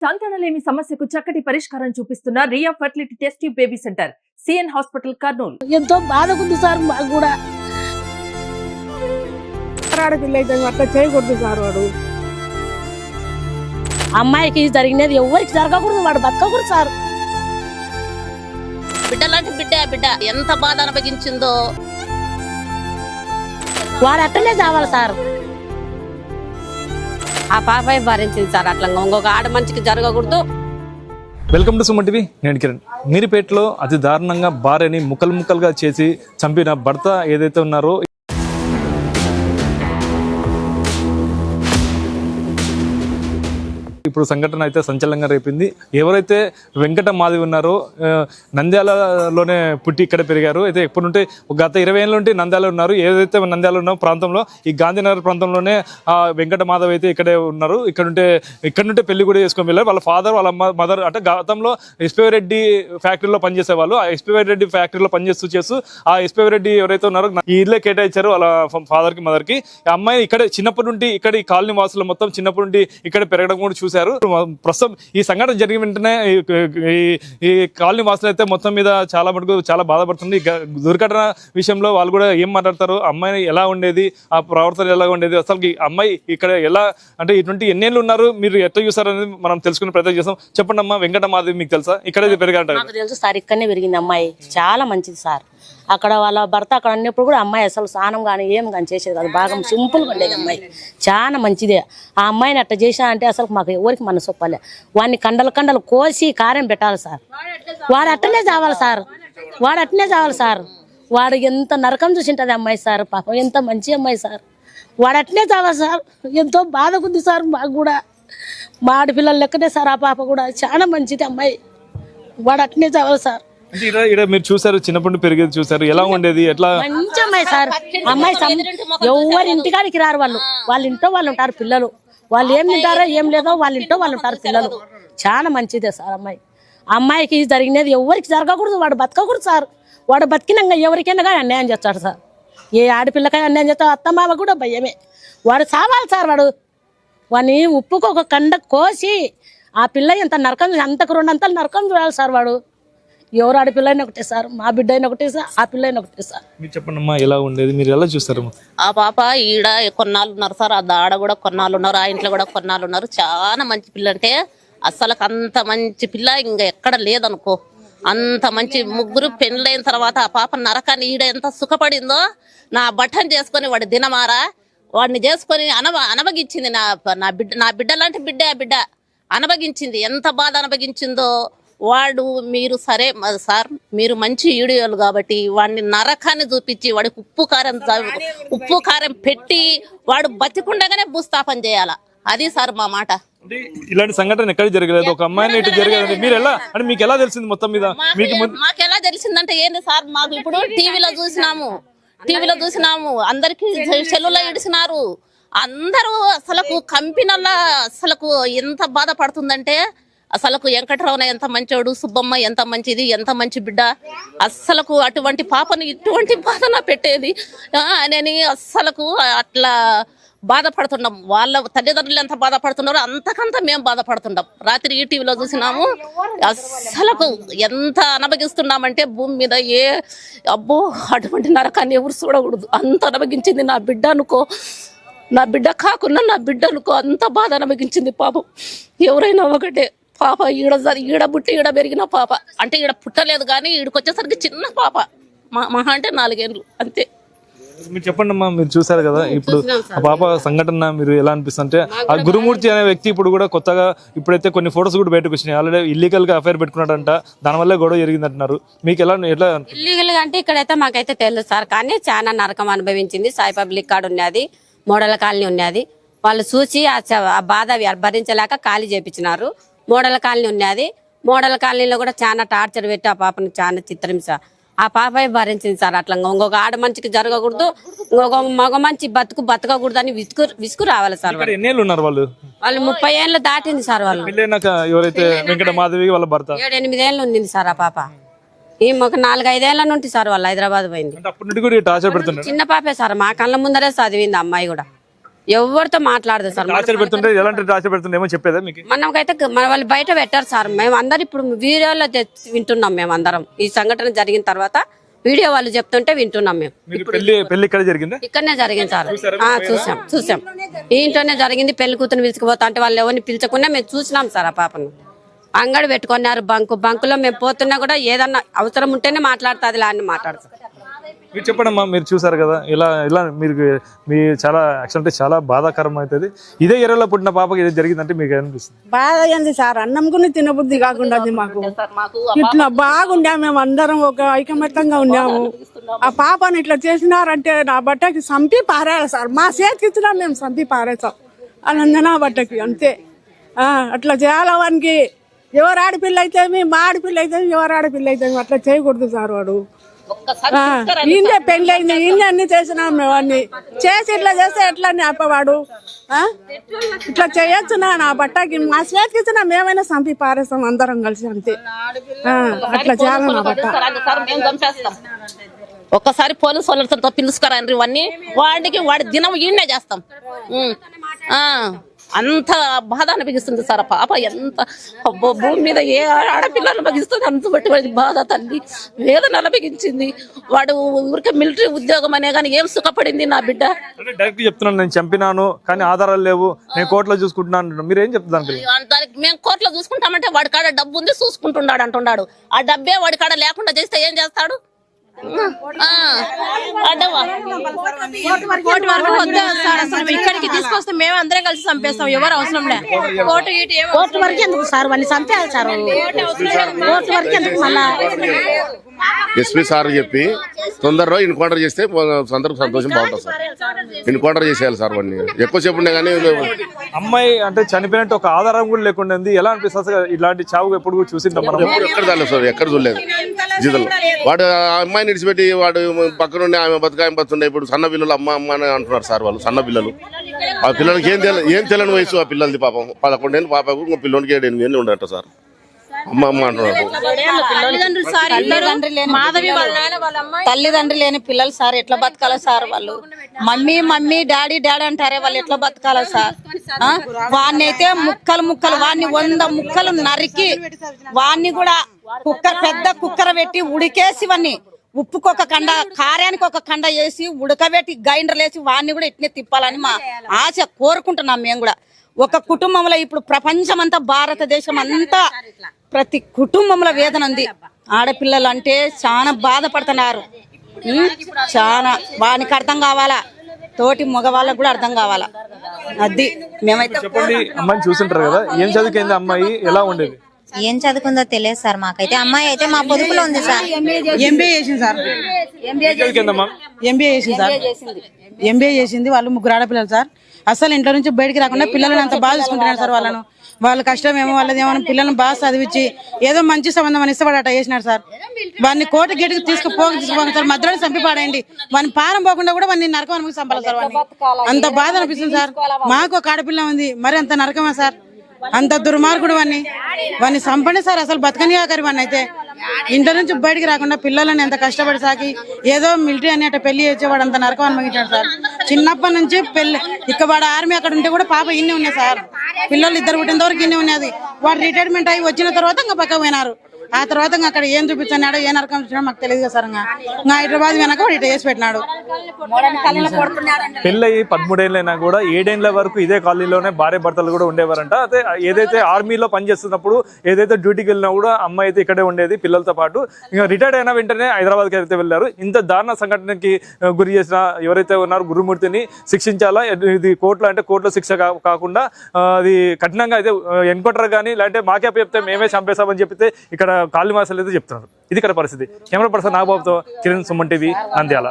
సంతానలేమి సమస్యకు చక్కటి పరిష్కారం చూపిస్తున్న Ria fertility test tube baby centre CN hospital Kurnool. ఎంతో బాధకుంది సార్ మాకు కూడా. ఆడపిల్ల అయితే అట్లా చేయకూడదు సార్. వాడు అమ్మాయికి జరిగినది ఎవరికి జరగకూడదు, వాడు బతకకూడదు సార్. బిడ్డలాంటి బిడ్డ ఎంత బాధ అనుభవించిందో వాడు అట్టనే చావాలి సార్. ఆ పాప భరించింది సార్. అట్లా ఇంకొక ఆడ మనిషికి జరగకూడదు. Welcome to Suman TV. నేను కిరణ్. మీరుపేటలో అతి దారుణంగా భార్యని ముక్కలుగా చేసి చంపిన భర్త ఏదైతే ఉన్నారో ఇప్పుడు సంఘటన అయితే సంచలనంగా రేపింది. ఎవరైతే వెంకట మాధవి ఉన్నారో నంద్యాలలోనే పుట్టి ఇక్కడ పెరిగారు. అయితే ఎప్పటి నుండి గత 20 ఏళ్ళ నుండి నంద్యాల ఉన్నారు. ఏదైతే నంద్యాల ఉన్న ప్రాంతంలో ఈ గాంధీనగర్ ప్రాంతంలోనే వెంకట మాధవ్ అయితే ఇక్కడే ఉన్నారు. ఇక్కడ నుండి పెళ్లి కూడా చేసుకొని వెళ్ళారు. వాళ్ళ ఫాదర్ వాళ్ళ మదర్ అంటే గతంలో ఎస్పీవై రెడ్డి ఫ్యాక్టరీలో పనిచేసే వాళ్ళు. ఆ ఎస్పీవై రెడ్డి ఫ్యాక్టరీలో పనిచేస్తూ ఆ ఎస్పీవై రెడ్డి ఎవరైతే ఉన్నారో ఈ ఇల్లే కేటాయించారు వాళ్ళ ఫాదర్ కి మదర్ కి. ఆ అమ్మాయి ఇక్కడ చిన్నప్పటి నుండి ఇక్కడ ఈ కాలనీ వాసులు మొత్తం చిన్నప్పటి నుండి ఇక్కడ పెరగడం కూడా చూశారు. ప్రస్తుతం ఈ సంఘటన జరిగిన వెంటనే ఈ కాలనీ వాసులు అయితే మొత్తం మీద చాలా బాధపడుతుంది. దుర్ఘటన విషయంలో వాళ్ళు కూడా ఏం మాట్లాడతారు, అమ్మాయి ఎలా ఉండేది, ఆ ప్రవర్తన ఎలా ఉండేది, అసలు అమ్మాయి ఇక్కడ ఎలా అంటే ఇటువంటి ఎన్నేళ్ళు ఉన్నారు, మీరు ఎట్లా చూసారు అనేది మనం తెలుసుకునే ప్రయత్నం చేస్తాం. చెప్పండి అమ్మా, వెంకట మాధవి మీకు తెలుసా? ఇక్కడే పెరిగారంటారు. నాకు తెలుసు సార్, ఇక్కడనే పెరిగింది అమ్మాయి. చాలా మంచిది సార్. అక్కడ వాళ్ళ భర్త అక్కడ ఉన్నప్పుడు కూడా అమ్మాయి అసలు స్నానం కానీ ఏం కానీ చేసేది కాదు. బాగా సింపుల్గా ఉండేది అమ్మాయి. చాలా మంచిదే. ఆ అమ్మాయిని అట్లా చేసా అంటే అసలు మాకు ఎవరికి మనసు ఒప్పలే. వాడిని కండలు కోసి కారం పెట్టాలి సార్. వాడు అట్టనే చావాలి సార్. వాడు ఎంత నరకం చూసింటది అమ్మాయి సార్. పాపం ఎంత మంచి అమ్మాయి సార్. వాడు అట్టనే చావాలి సార్. ఎంతో బాధకుంది సార్ మాకు కూడా. మా ఆడపిల్లలు లెక్కనే సార్. ఆ పాప కూడా చాలా మంచిది అమ్మాయి. వాడు అట్టనే చావాలి సార్. మీరు చూసారు, చిన్నప్పుడు పెరిగేది చూసారు, ఎలా ఉండేది, ఎట్లా? మంచి అమ్మాయి సార్. అమ్మాయి ఎవరి ఇంటికాడికి రారు. వాళ్ళ ఇంట్లో వాళ్ళు ఉంటారు పిల్లలు. వాళ్ళు ఏం తింటారో ఏం లేదో వాళ్ళ ఇంట్లో వాళ్ళు ఉంటారు పిల్లలు. చాలా మంచిదే సార్ అమ్మాయి. అమ్మాయికి జరిగినది ఎవరికి జరగకూడదు, వాడు బతకకూడదు సార్. వాడు బతికినాక ఎవరికైనా కానీ అన్యాయం చేస్తాడు సార్. ఏ ఆడపిల్లకైనా అన్యాయం చేస్తాడు. అత్తమావ కూడా భయమే. వాడు చావాలి సార్. వాడిని ఉప్పుకు ఒక కండ కోసి ఆ పిల్ల ఎంత నరకం, అంతకు 2 అంతలు నరకం చూడాలి సార్. వాడు ఎవరు ఆడపిల్ల అయినా ఒకటే సార్, మా బిడ్డ అయినా ఒకటే సార్, ఆ పిల్ల అయినా ఒకటే సార్. మీరు చెప్పండి అమ్మా, ఎలా ఉండేది, మీరు ఎలా చూస్తారు? ఆ పాప ఈడ కొన్నాళ్ళు ఉన్నారు సార్. ఆ ఆడ కూడా కొన్నాళ్ళు ఉన్నారు, ఆ ఇంట్లో కూడా కొన్నాళ్ళు ఉన్నారు. చాలా మంచి పిల్ల అంటే అసలు అంత మంచి పిల్ల ఇంకా ఎక్కడ లేదనుకో. అంత మంచి ముగ్గురు పెళ్ళైన తర్వాత ఆ పాప నరకాన్ని ఈడ ఎంత సుఖపడిందో. నా బట్టన్ చేసుకొని వాడి దినమారా వాడిని చేసుకొని అనబగించింది. నా బిడ్డ లాంటి బిడ్డ అనబగించింది. ఎంత బాధ అనబగించిందో. వాడు మీరు సరే సార్, మీరు మంచి ఈడియోలు కాబట్టి వాడిని నరకాన్ని చూపించి వాడికి ఉప్పు కారం పెట్టి వాడు బతికుండగానే భూస్థాపన చేయాల. అది సార్ మా మాట. ఇలాంటి సంఘటన ఎక్కడ జరగలేదు, ఒక అమ్మాయిని ఇటు జరగలేదు. మీరు ఎలా అంటే మీకు ఎలా తెలిసింది మొత్తం మీద? మాకు ఎలా తెలిసిందంటే ఏంది సార్, మాకు ఇప్పుడు టీవీలో చూసినాము. అందరికి సెల్లులో ఇడిసినారు. అందరూ అసలకు కంపెనీల అసలకు ఎంత బాధపడుతుందంటే అసలకు వెంకటరావున ఎంత మంచోడు, సుబ్బమ్మ ఎంత మంచిది, ఎంత మంచి బిడ్డ. అస్సలకు అటువంటి పాపను ఇటువంటి బాధన పెట్టేది అని అస్సలకు అట్లా బాధపడుతున్నాం. వాళ్ళ తల్లిదండ్రులు ఎంత బాధపడుతున్నారో అంతకంత మేము బాధపడుతున్నాం. రాత్రి ఈ టీవీలో చూసినాము. అస్సలకు ఎంత అనుభవిస్తున్నామంటే భూమి మీద అబ్బో అటువంటి నరకాన్ని ఎవరు చూడకూడదు. అంత అనుభవించింది నా బిడ్డ అనుకో. నా బిడ్డ కాకుండా నా బిడ్డ అనుకో. అంత బాధ అనుభవించింది పాపం. ఎవరైనా ఒకటే పాప ఈడ పుట్టి ఈడ పెరిగిన పాప అంటే ఈడ పుట్టలేదు కానీ ఈడకొచ్చేసరికి చిన్న పాప, మహా అంటే 4 ఏళ్ళు అంతే. మీరు చెప్పండి అమ్మా, మీరు చూసారు కదా ఇప్పుడు ఆ పాప సంఘటన, మీరు ఎలా అనిపిస్తుంది? ఆ గురుమూర్తి అనే వ్యక్తి ఇప్పుడు కూడా కొత్తగా ఇప్పుడైతే కొన్ని ఫొటోస్ కూడా బయటకు వచ్చినాయి. ఆల్రెడీ ఇల్లీగల్ గా అఫైర్ పెట్టుకున్నాడంట, దానివల్ల గొడవ జరిగిందంటున్నారు. మీకు ఎట్లా? ఇల్లీగల్ గా అంటే ఇక్కడైతే మాకైతే తెలియదు సార్, కానీ చాలా నరకం అనుభవించింది. సాయి పబ్లిక్ కార్డు ఉన్నది, మోడల్ కాలనీ ఉన్నది. వాళ్ళు చూసి ఆ బాధ భరించలేక ఖాళీ చేపించినారు. మోడల్ కాలనీ ఉన్నది. మోడల్ కాలనీలో కూడా చాలా టార్చర్ పెట్టి ఆ పాపను చాలా చిత్రహింస ఆ పాప భరించింది సార్. అట్లా ఇంకొక ఆడ మనిషికి జరగకూడదు, ఇంకొక మగ మంచి బతకకూడదు అని విసుగు రావాలి సార్. వాళ్ళు 30 ఏళ్ళు దాటింది సార్. వాళ్ళు 7-8 ఏళ్ళు ఉంది సార్. ఆ పాప ఈ ఒక 4-5 ఏళ్ల నుండి సార్ వాళ్ళు హైదరాబాద్ పోయింది. చిన్న పాపే సార్, మా కళ్ళ ముందరే చదివింది అమ్మాయి కూడా. ఎవరితో మాట్లాడదు సార్. టార్చర్ పెడుతుంటే ఎలాంటి టార్చర్ పెడుతుంటే ఏమో చెప్పేదా మీకు? మనకైతే మన వాళ్ళు బయట పెట్టారు సార్. మేము అందరు ఇప్పుడు వీడియోలో వింటున్నాం. మేము అందరం ఈ సంఘటన జరిగిన తర్వాత వీడియో వాళ్ళు చెప్తుంటే వింటున్నాం. మేము పెళ్లి ఇక్కడ జరిగిందా? ఇక్కడనే జరిగింది సార్. చూసాం ఈ ఇంట్లోనే జరిగింది. పెళ్లి కూతురు పిలుచుకుపోతా అంటే వాళ్ళు ఎవరిని పిలుచకుండా మేము చూసినాం సార్. ఆ పాపను అంగడి పెట్టుకున్నారు. బంకులో మేము పోతున్నా కూడా ఏదన్నా అవసరం ఉంటేనే మాట్లాడుతుంది అని మాట్లాడుతాం. మీరు చెప్పండమ్మా, మీరు చూసారు కదా ఇలా మీరు మీ చాలా యాక్చువల్ అంటే చాలా బాధాకరం అవుతుంది. ఇదే ఏరియాలో పుట్టిన పాపకి ఇది జరిగిందంటే మీకు అనిపిస్తుంది? బాధ అయింది సార్. అన్నం కూడా తినబుద్ధి కాకుండా మాకు ఇట్లా బాగుండా. మేము అందరం ఒక ఐకమత్యంగా ఉన్నాము. ఆ పాపను ఇట్లా చేసినారంటే నా బట్టకి సంపి పారేయాలి సార్. మా చేతికి ఇచ్చినా మేము సంపి పారేసాం అలా బట్టకి అంతే. అట్లా చేయాలి. వానికి ఎవరు ఆడపిల్ల అయితే మా ఆడపిల్ల అయితే ఎవరు ఆడపిల్ల అయితే అట్లా చేయకూడదు సార్. వాడు ఈయనే పెళ్లి అయింది, ఈయన అన్ని చేసినాం. మేము అన్ని చేసి ఇట్లా చేస్తే ఎట్లా అప్పవాడు ఇట్లా చేయొచ్చు. నా బట్టకి మా చేతికి ఇచ్చినా మేమైనా సంపి పారేస్తాం అందరం కలిసి అంతే. అట్లా చేయాలి నా బట్ట. ఒక్కసారి పోలీసు వాళ్ళతో పిలుచుకురండి ఇవన్నీ. వాడి దినం ఈయనే చేస్తాం. అంత బాధ అనిపిస్తుంది సార్. పాప ఎంత భూమి మీద ఏ ఆడపిల్లలు అనిపిస్తుంది అంత బట్టి బాధ. తల్లి వేదన అనిపించింది. వాడు ఊరికే మిలిటరీ ఉద్యోగం అనే కానీ ఏం సుఖపడింది నా బిడ్డ. డైరెక్ట్ చెప్తున్నాను, నేను చంపినాను కానీ ఆధారాలు లేవు, నేను కోర్టులో చూసుకుంటున్నాను. మీరు ఏం చెప్తాను? దానికి మేము కోర్టులో చూసుకుంటామంటే వాడి కాడ డబ్బు ఉంది చూసుకుంటున్నాడు అంటున్నాడు. ఆ డబ్బే వాడి కాడ లేకుండా చేస్తే ఏం చేస్తాడు? ఇక్కడికి తీసుకొస్తే మేము అందరం కలిసి చంపేస్తాం. ఎవరు అవసరం లేదు. కోర్టు వరకు ఎందుకు సార్? వాడిని చంపేయాలి సార్. కోర్టు వరకు ఎందుకు? మళ్ళా ఎస్పీ సార్ చెప్పి తొందరలో ఎన్కౌంటర్ చేస్తే సంతోషం బాగుంటుంది సార్. ఎన్కౌంటర్ చేసేయాలి సార్. వాడిని ఎక్కువసేపు ఉండే కానీ అమ్మాయి అంటే చనిపోయినట్టు ఒక ఆధారం కూడా లేకుండా ఎలా అనిపిస్తుంది? ఇలాంటి చావు ఎప్పుడు చూసిందా మనం? ఎక్కడ చాలేదు సార్, ఎక్కడ చూడలేదు జీతలు. వాడు అమ్మాయిని విడిచిపెట్టి వాడు పక్కనుండి ఆమె బతుకాయం బతుండే. ఇప్పుడు సన్న పిల్లలు అమ్మ అమ్మ అని అంటున్నారు సార్. వాళ్ళు సన్న పిల్లలు. ఆ పిల్లలకి ఏం తెలియని వయసు ఆ పిల్లలది. పాపం 11 ఏళ్ళు పాపకు, ఇంకో పిల్లలకి 7 8 ఏళ్ళు ఉండట సార్. అమ్మ అమ్మ అంటున్నారు. తల్లిదండ్రులు లేని పిల్లలు సార్ ఎట్లా బతకాల సార్? వాళ్ళు మమ్మీ మమ్మీ డాడీ డాడీ అంటారే, వాళ్ళు ఎట్లా బతకాల సార్? వాడిని అయితే ముక్కలు వాడిని 100 ముక్కలు నరికి వాడిని కూడా పెద్ద కుక్కర పెట్టి ఉడికేసి వాడిని ఉప్పుకొక కండ కారానికి ఒక కండ వేసి ఉడకబెట్టి గ్రైండర్లు వేసి వాడిని కూడా ఇట్నే తిప్పాలని మా ఆశ కోరుకుంటున్నాం. మేము కూడా ఒక కుటుంబంలో ఇప్పుడు ప్రపంచం అంతా, భారతదేశం అంతా ప్రతి కుటుంబంలో వేదన ఉంది. ఆడపిల్లలు అంటే చాలా బాధపడుతున్నారు. చాలా వానికి అర్థం కావాలా, తోటి మగవాళ్ళకు కూడా అర్థం కావాలా. అది మేమైతే చెప్పండి. అమ్మాయిని చూసింటారు కదా, ఏం చదువుకుంది అమ్మాయి? ఎలా ఉండేది? ఏం చదువుకుందో తెలియదు సార్ మాకైతే. అమ్మాయి అయితే మా పొదుపులో ఉంది సార్. ఎంబీఏ చేసింది సార్. ఎంబీఏ చేసింది. వాళ్ళు 3 ఆడపిల్లలు సార్. అసలు ఇంట్లో నుంచి బయటికి రాకుండా పిల్లలను అంత బాగా చూసుకుంటున్నారు సార్. వాళ్ళ కష్టం ఏమో వాళ్ళదేమో పిల్లలను బాగా చదివించి ఏదో మంచి సంబంధం అని ఇష్టపడి అట్ట చేసినారు సార్. వాడిని కోర్టు గేటుకి తీసుకుపోక సార్. మధ్యలో చంపి పాడేయండి. వాడిని పారం పోకుండా కూడా వాడిని నరకం అనుకుని చంపాలి సార్. వాడిని అంత బాధ అనిపిస్తుంది సార్. మాకు ఒక ఆడపిల్ల ఉంది, మరి అంత నరకమా సార్? అంత దుర్మార్గుడు వాడిని చంపండి సార్. అసలు బతకనియాకరి వాడిని అయితే. ఇంట్లో నుంచి బయటికి రాకుండా పిల్లలని ఎంత కష్టపడి సాకి ఏదో మిలిటరీ అని అట్ట పెళ్లి చేసేవాడు అంత నరకం అనుభవించాడు సార్. చిన్నప్పటి నుంచి పెళ్లి ఇక వాడు ఆర్మీ అక్కడ ఉంటే కూడా పాప ఇన్ని ఉన్నాయి సార్. పిల్లలు 2 పుట్టిన వరకు ఇన్ని ఉన్నది. వాడు రిటైర్మెంట్ అయ్యి వచ్చిన తర్వాత ఇంకా పక్క పోయినారు. ఆ తర్వాత అక్కడ ఏం చూపించాడు, ఏ నరకం చూసినా మాకు తెలియదు కదా సార్. ఇంకా హైదరాబాద్ వెనక వాడు ఇట్లా చేసి పెట్టినాడు. పెళ్ళయి 13 ఏళ్ళైనా కూడా 7 ఏళ్ళ వరకు ఇదే కాలనీలోనే భార్య భర్తలు కూడా ఉండేవారంట. అదే ఏదైతే ఆర్మీలో పనిచేస్తున్నప్పుడు ఏదైతే డ్యూటీకి వెళ్ళినా కూడా అమ్మాయి అయితే ఇక్కడే ఉండేది పిల్లలతో పాటు. ఇంకా రిటైర్డ్ అయిన వెంటనే హైదరాబాద్కి అయితే వెళ్ళారు. ఇంత దారుణ సంఘటనకి గురి చేసిన ఎవరైతే ఉన్నారో గురుమూర్తిని శిక్షించాలా. ఇది కోర్టులో శిక్ష కాకుండా అది కఠినంగా అయితే ఎన్కౌంటర్ కానీ లేదంటే మాకే చెప్తే మేమే చంపేస్తామని చెప్పితే ఇక్కడ కాళీ మాసాలు అయితే చెప్తున్నారు. ఇది ఇక్కడ పరిస్థితి. కెమెరా పర్సన్ నాగబాబుతో కిరణ్, సుమన్ టీవీ, నంద్యాల.